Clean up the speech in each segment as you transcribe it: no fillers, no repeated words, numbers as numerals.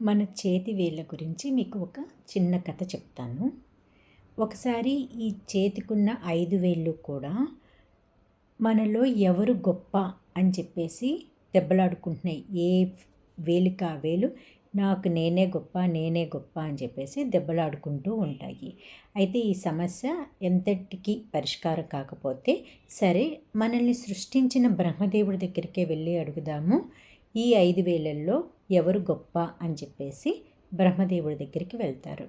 మన చేతి వేళ్ళ గురించి మీకు ఒక చిన్న కథ చెప్తాను. ఒకసారి ఈ చేతికున్న 5 వేళ్ళు కూడా మనలో ఎవరు గొప్ప అని చెప్పేసి దెబ్బలాడుకుంటున్నాయి. ఏ వేలుకి ఆ వేలు నాకు నేనే గొప్ప, నేనే గొప్ప అని చెప్పేసి దెబ్బలాడుకుంటూ ఉంటాయి. అయితే ఈ సమస్య ఎంతటికి పరిష్కారం కాకపోతే సరే, మనల్ని సృష్టించిన బ్రహ్మదేవుడి దగ్గరికే వెళ్ళి అడుగుదాము. ఈ 5 వేలల్లో ఎవరు గొప్ప అని చెప్పేసి బ్రహ్మదేవుడి దగ్గరికి వెళ్తారు.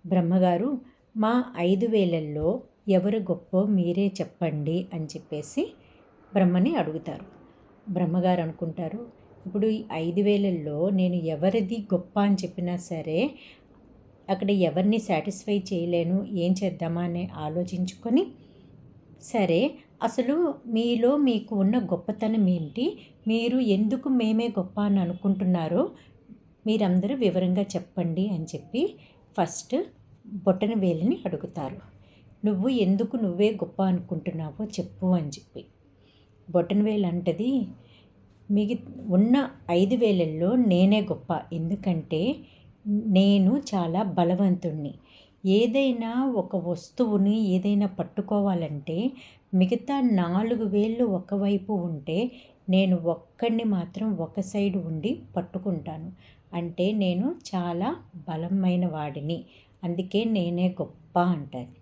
బ్రహ్మగారు, మా 5 వేలల్లో ఎవరు గొప్పో మీరే చెప్పండి అని చెప్పేసి బ్రహ్మని అడుగుతారు. బ్రహ్మగారు అనుకుంటారు, ఇప్పుడు ఈ 5 వేలల్లో నేను ఎవరిది గొప్ప అని చెప్పినా సరే అక్కడ ఎవరిని సాటిస్ఫై చేయలేను, ఏం చేద్దామా అని ఆలోచించుకొని, సరే అసలు మీలో మీకు ఉన్న గొప్పతనం ఏంటి, మీరు ఎందుకు మేమే గొప్ప అని అనుకుంటున్నారో మీరందరూ వివరంగా చెప్పండి అని చెప్పి ఫస్ట్ బొటన వేలుని అడుగుతారు. నువ్వు ఎందుకు నువ్వే గొప్ప అనుకుంటున్నావో చెప్పు అని చెప్పి. బొటన వేలు అంటది, ఉన్న 5 వేలల్లో నేనే గొప్ప, ఎందుకంటే నేను చాలా బలవంతుణ్ణి. ఏదైనా ఒక వస్తువుని ఏదైనా పట్టుకోవాలంటే మిగతా 4 వేళ్ళు ఒకవైపు ఉంటే నేను ఒక్కడిని మాత్రం ఒక సైడు ఉండి పట్టుకుంటాను. అంటే నేను చాలా బలమైన వాడిని, అందుకే నేనే గొప్ప అంటారు.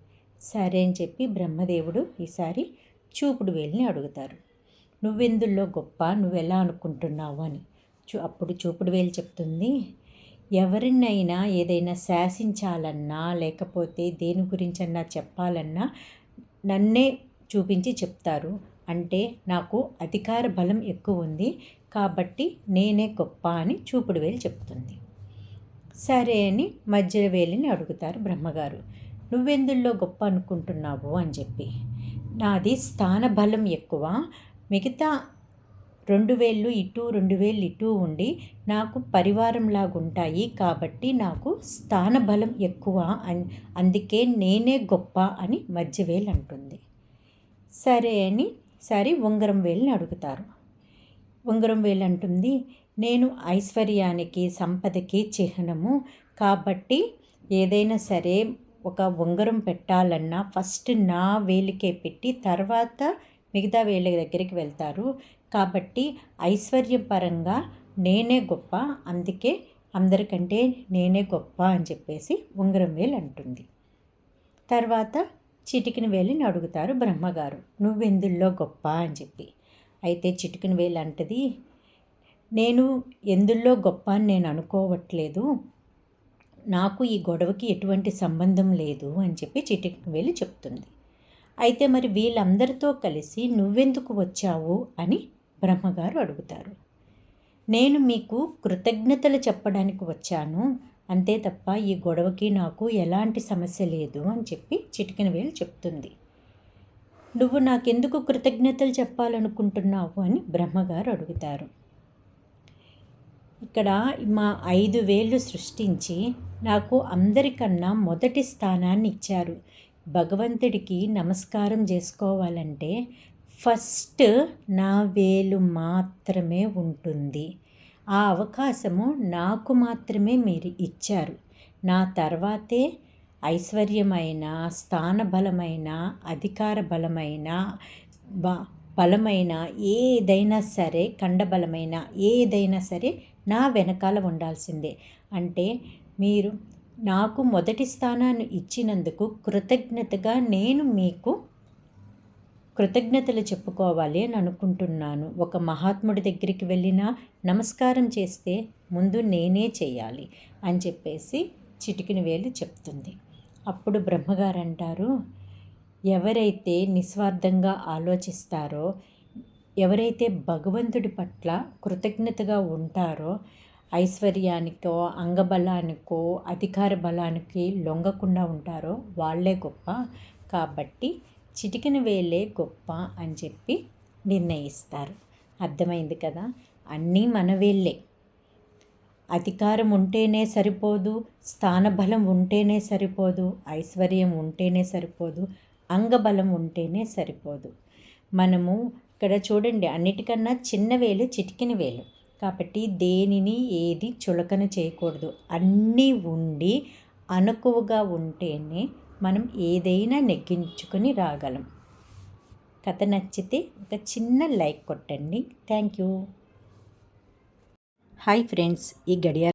సరే అని చెప్పి బ్రహ్మదేవుడు ఈసారి చూపుడు వేలుని అడుగుతారు. నువ్వెందులో గొప్ప, నువ్వెలా అనుకుంటున్నావు అని. అప్పుడు చూపుడు వేలు చెప్తుంది, ఎవరినైనా ఏదైనా శాసించాలన్నా లేకపోతే దేని గురించన్నా చెప్పాలన్నా నన్నే చూపించి చెప్తారు. అంటే నాకు అధికార బలం ఎక్కువ ఉంది కాబట్టి నేనే గొప్ప అని చూపుడు వేలు చెప్తుంది. సరే అని మధ్య వేలిని అడుగుతారు బ్రహ్మగారు. నువ్వెందులో గొప్ప అనుకుంటున్నావు అని చెప్పి. నాది స్థాన బలం ఎక్కువ, మిగతా 2 వేళ్ళు ఇటు 2 వేళ్ళు ఇటు ఉండి నాకు పరివారంలాగా ఉంటాయి కాబట్టి నాకు స్థాన బలం ఎక్కువ, అందుకే నేనే గొప్ప అని మధ్య వేలు అంటుంది. సరే అని ఉంగరం వేలుని అడుగుతారు. ఉంగరం వేలు అంటుంది, నేను ఐశ్వర్యానికి సంపదకి చిహ్నము కాబట్టి ఏదైనా సరే ఒక ఉంగరం పెట్టాలన్నా ఫస్ట్ నా వేలికే పెట్టి తర్వాత మిగతా వేళ్ళ దగ్గరికి వెళ్తారు. కాబట్టి ఐశ్వర్యపరంగా నేనే గొప్ప, అందుకే అందరికంటే నేనే గొప్ప అని చెప్పేసి ఉంగరం వేలు అంటుంది. తర్వాత చిటికిన వేలిని అడుగుతారు బ్రహ్మగారు, నువ్వెందుల్లో గొప్ప అని చెప్పి. అయితే చిటికిన వేలు అంటది, నేను ఎందుల్లో గొప్ప అని నేను అనుకోవట్లేదు, నాకు ఈ గొడవకి ఎటువంటి సంబంధం లేదు అని చెప్పి చిటికిన వేలు చెప్తుంది. అయితే మరి వీళ్ళందరితో కలిసి నువ్వెందుకు వచ్చావు అని బ్రహ్మగారు అడుగుతారు. నేను మీకు కృతజ్ఞతలు చెప్పడానికి వచ్చాను, అంతే తప్ప ఈ గొడవకి నాకు ఎలాంటి సమస్య లేదు అని చెప్పి చిటికిన వేలు చెప్తుంది. నువ్వు నాకెందుకు కృతజ్ఞతలు చెప్పాలనుకుంటున్నావు అని బ్రహ్మగారు అడుగుతారు. ఇక్కడ మా 5 వేళ్ళు సృష్టించి నాకు అందరికన్నా మొదటి స్థానాన్ని ఇచ్చారు. భగవంతుడికి నమస్కారం చేసుకోవాలంటే ఫస్ట్ నా వేలు మాత్రమే ఉంటుంది. ఆ అవకాశము నాకు మాత్రమే మీరు ఇచ్చారు. నా తర్వాతే ఐశ్వర్యమైన, స్థానబలమైన, అధికార బలమైన, బలమైన ఏదైనా సరే, కండబలమైన ఏదైనా సరే నా వెనకాల ఉండాల్సిందే. అంటే మీరు నాకు మొదటి స్థానాన్ని ఇచ్చినందుకు కృతజ్ఞతగా నేను మీకు కృతజ్ఞతలు చెప్పుకోవాలి అని అనుకుంటున్నాను. ఒక మహాత్ముడి దగ్గరికి వెళ్ళినా నమస్కారం చేస్తే ముందు నేనే చేయాలి అని చెప్పేసి చిటికిన వేలు చెప్తుంది. అప్పుడు బ్రహ్మగారు అంటారు, ఎవరైతే నిస్వార్థంగా ఆలోచిస్తారో, ఎవరైతే భగవంతుడి పట్ల కృతజ్ఞతగా ఉంటారో, ఐశ్వర్యానికో అంగబలానికో అధికార బలానికి లొంగకుండా ఉంటారో వాళ్ళే గొప్ప. కాబట్టి చిటికిన వేలే గొప్ప అని చెప్పి నిర్ణయిస్తారు. అర్థమైంది కదా, అన్నీ మన వేళ్ళే. అధికారం ఉంటేనే సరిపోదు, స్థానబలం ఉంటేనే సరిపోదు, ఐశ్వర్యం ఉంటేనే సరిపోదు, అంగబలం ఉంటేనే సరిపోదు. మనము ఇక్కడ చూడండి, అన్నిటికన్నా చిన్న వేలు చిటికిన వేలు. కాబట్టి దేనిని ఏది చులకన చేయకూడదు. అన్నీ ఉండి అణకువగా ఉంటేనే మనం ఏదైనా నెగ్గించుకొని రాగలం. కథ నచ్చితే ఒక చిన్న లైక్ కొట్టండి. Thank you. హాయ్ ఫ్రెండ్స్, ఈ గడియారం